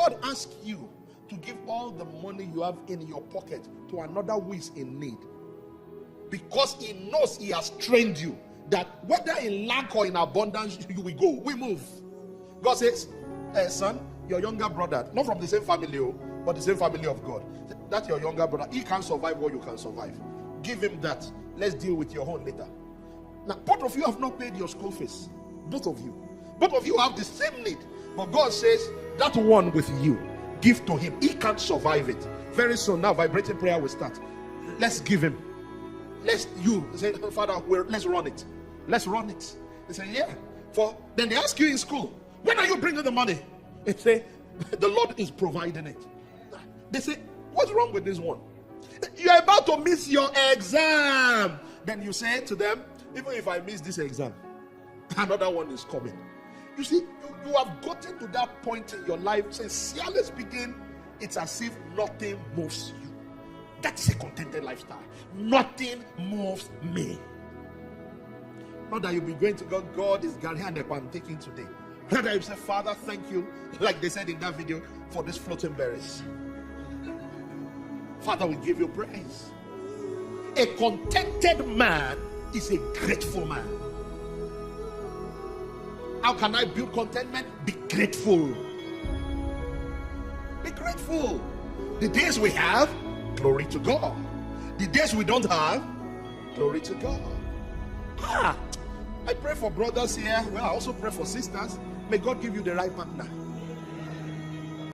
God asks you to give all the money you have in your pocket to another who is in need, because he knows he has trained you that whether in lack or in abundance you will go, we move. God says, son, your younger brother, not from the same family, but the same family of God, that's your younger brother. He can't survive what you can survive. Give him that. Let's deal with your own later. Now, both of you have not paid your school fees. Both of you have the same need, but God says that one with you, give to him. He can't survive it. Very soon now, vibrating prayer will start. Let's give him. Let's say, Father, let's run it. Let's run it. They say, yeah. Then they ask you in school, when are you bringing the money? They say, the Lord is providing it. They say, what's wrong with this one? You're about to miss your exam. Then you say to them, even if I miss this exam, another one is coming. You see, you have gotten to that point in your life, sincerely speaking, it's as if nothing moves you. That's a contented lifestyle. Nothing moves me. Not that you'll be going to God, God is guaranteed I'm taking today. Rather you say, Father, thank you, like they said in that video, for these floating berries. Father, we give you praise. A contented man is a grateful man. How can I build contentment? Be grateful. Be grateful. The days we have, glory to God. The days we don't have, glory to God. I pray for brothers here. Well, I also pray for sisters. May God give you the right partner.